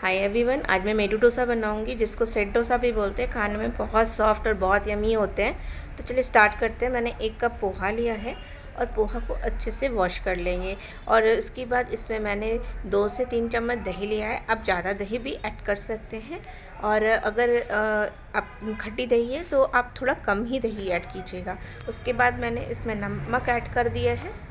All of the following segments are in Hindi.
हाय एवरीवन, आज मैं मेदू डोसा बनाऊंगी जिसको सेट डोसा भी बोलते हैं। खाने में बहुत सॉफ्ट और बहुत यमी होते हैं। तो चलिए स्टार्ट करते हैं। मैंने 1 कप पोहा लिया है और पोहा को अच्छे से वॉश कर लेंगे। और इसके बाद इसमें मैंने 2 से 3 चम्मच दही लिया है। आप ज़्यादा दही भी ऐड कर सकते हैं। और अगर आप खट्टी दही है तो आप थोड़ा कम ही दही ऐड कीजिएगा। उसके बाद मैंने इसमें नमक ऐड कर दिया है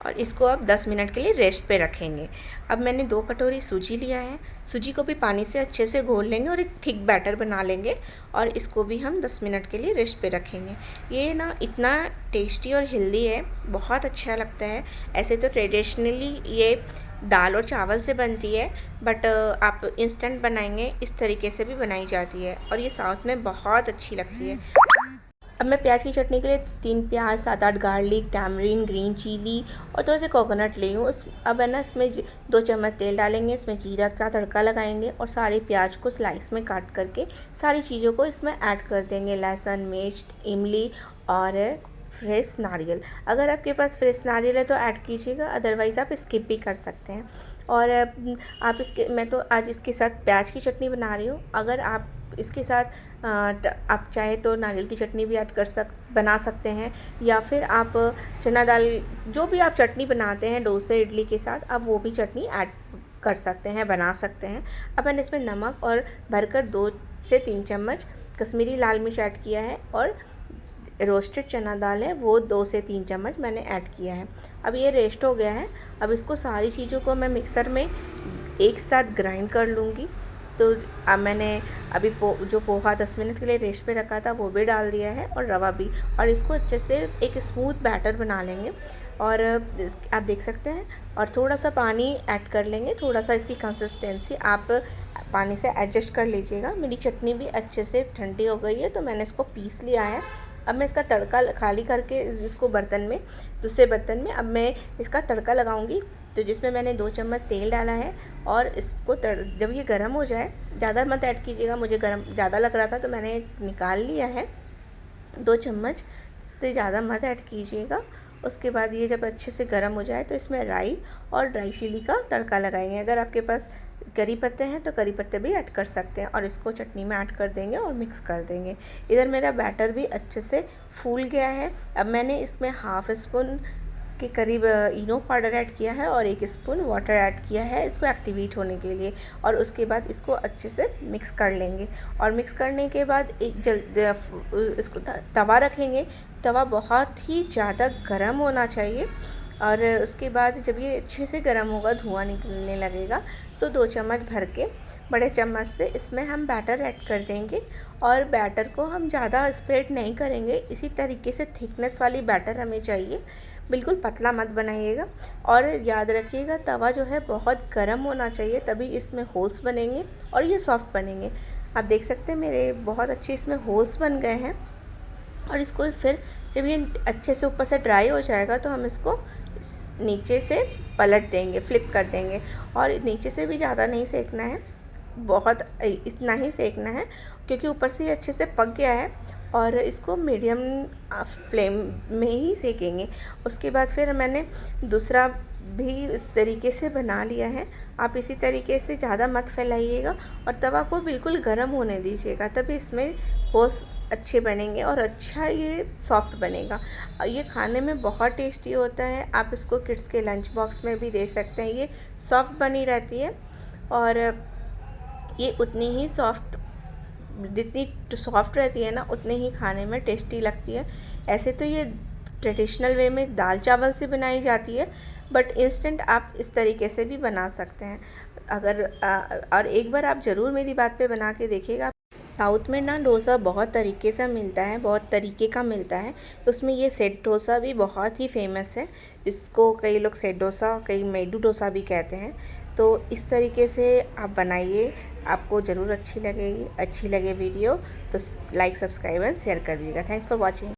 और इसको अब 10 मिनट के लिए रेस्ट पे रखेंगे। अब मैंने 2 कटोरी सूजी लिया है। सूजी को भी पानी से अच्छे से घोल लेंगे और एक थिक बैटर बना लेंगे और इसको भी हम 10 मिनट के लिए रेस्ट पे रखेंगे। ये ना इतना टेस्टी और हेल्दी है, बहुत अच्छा लगता है। ऐसे तो ट्रेडिशनली ये दाल और चावल से बनती है, बट आप इंस्टेंट बनाएंगे इस तरीके से भी बनाई जाती है और ये साउथ में बहुत अच्छी लगती है। अब मैं प्याज की चटनी के लिए 3 प्याज, 7-8 गार्लिक, टैमरिन, ग्रीन चिली और थोड़े से कोकोनट ली हूँ। अब है ना इसमें 2 चम्मच तेल डालेंगे। इसमें जीरा का तड़का लगाएंगे और सारे प्याज को स्लाइस में काट करके सारी चीज़ों को इसमें ऐड कर देंगे। लहसुन, मिर्च, इमली और फ्रेश नारियल। अगर आपके पास फ्रेश नारियल है तो ऐड कीजिएगा, अदरवाइज़ आप स्किप भी कर सकते हैं। और मैं तो आज इसके साथ प्याज की चटनी बना रही हूँ। अगर आप इसके साथ आप चाहे तो नारियल की चटनी भी ऐड बना सकते हैं, या फिर आप चना दाल जो भी आप चटनी बनाते हैं डोसे इडली के साथ, आप वो भी चटनी ऐड कर सकते हैं, बना सकते हैं। अब मैंने इसमें नमक और भरकर 2 से 3 चम्मच कश्मीरी लाल मिर्च ऐड किया है और रोस्टेड चना दाल है वो 2 से 3 चम्मच मैंने ऐड किया है। अब ये रेस्ट हो गया है। अब इसको सारी चीज़ों को मैं मिक्सर में एक साथ ग्राइंड कर लूँगी। तो अब मैंने अभी जो पोहा 10 मिनट के लिए रेस्ट पे रखा था वो भी डाल दिया है और रवा भी, और इसको अच्छे से एक स्मूथ बैटर बना लेंगे। और आप देख सकते हैं, और थोड़ा सा पानी ऐड कर लेंगे। थोड़ा सा इसकी कंसिस्टेंसी आप पानी से एडजस्ट कर लीजिएगा। मेरी चटनी भी अच्छे से ठंडी हो गई है तो मैंने इसको पीस लिया है। अब मैं इसका तड़का खाली करके इसको दूसरे बर्तन में अब मैं इसका तड़का लगाऊंगी। तो जिसमें मैंने 2 चम्मच तेल डाला है और इसको जब ये गर्म हो जाए, ज़्यादा मत ऐड कीजिएगा, मुझे गर्म ज़्यादा लग रहा था तो मैंने निकाल लिया है। 2 चम्मच से ज़्यादा मत ऐड कीजिएगा। उसके बाद ये जब अच्छे से गर्म हो जाए तो इसमें राई और ड्राई चिली का तड़का लगाएंगे। अगर आपके पास करी पत्ते हैं तो करी पत्ते भी ऐड कर सकते हैं और इसको चटनी में ऐड कर देंगे और मिक्स कर देंगे। इधर मेरा बैटर भी अच्छे से फूल गया है। अब मैंने इसमें हाफ़ स्पून के करीब इनो पाउडर ऐड किया है और 1 स्पून वाटर ऐड किया है इसको एक्टिवेट होने के लिए। और उसके बाद इसको अच्छे से मिक्स कर लेंगे। और मिक्स करने के बाद इसको तवा रखेंगे। तवा बहुत ही ज़्यादा गर्म होना चाहिए। और उसके बाद जब ये अच्छे से गर्म होगा, धुआं निकलने लगेगा, तो 2 चम्मच भर के बड़े चम्मच से इसमें हम बैटर ऐड कर देंगे। और बैटर को हम ज़्यादा स्प्रेड नहीं करेंगे, इसी तरीके से थिकनेस वाली बैटर हमें चाहिए, बिल्कुल पतला मत बनाइएगा। और याद रखिएगा तवा जो है बहुत गर्म होना चाहिए, तभी इसमें होल्स बनेंगे और ये सॉफ्ट बनेंगे। आप देख सकते हैं मेरे बहुत अच्छे इसमें होल्स बन गए हैं। और इसको फिर जब ये अच्छे से ऊपर से ड्राई हो जाएगा तो हम इसको नीचे से पलट देंगे, फ्लिप कर देंगे। और नीचे से भी ज़्यादा नहीं सेकना है, बहुत इतना ही सेकना है क्योंकि ऊपर से ये अच्छे से पक गया है। और इसको मीडियम फ्लेम में ही सेकेंगे। उसके बाद फिर मैंने दूसरा भी इस तरीके से बना लिया है। आप इसी तरीके से ज़्यादा मत फैलाइएगा और तवा को बिल्कुल गर्म होने दीजिएगा, तभी इसमें होल्स अच्छे बनेंगे और अच्छा ये सॉफ्ट बनेगा। ये खाने में बहुत टेस्टी होता है। आप इसको किड्स के लंच बॉक्स में भी दे सकते हैं। ये सॉफ्ट बनी रहती है और ये उतनी ही सॉफ्ट, जितनी सॉफ्ट रहती है ना उतनी ही खाने में टेस्टी लगती है। ऐसे तो ये ट्रेडिशनल वे में दाल चावल से बनाई जाती है, बट इंस्टेंट आप इस तरीके से भी बना सकते हैं। और एक बार आप ज़रूर मेरी बात पे बना के देखिएगा। साउथ में ना डोसा बहुत तरीके से मिलता है, बहुत तरीके का मिलता है। उसमें ये सेट डोसा भी बहुत ही फेमस है, जिसको कई लोग सेट डोसा, कई मेदू डोसा भी कहते हैं। तो इस तरीके से आप बनाइए, आपको ज़रूर अच्छी लगे वीडियो तो लाइक, सब्सक्राइब एंड शेयर कर दीजिएगा। Thanks for watching.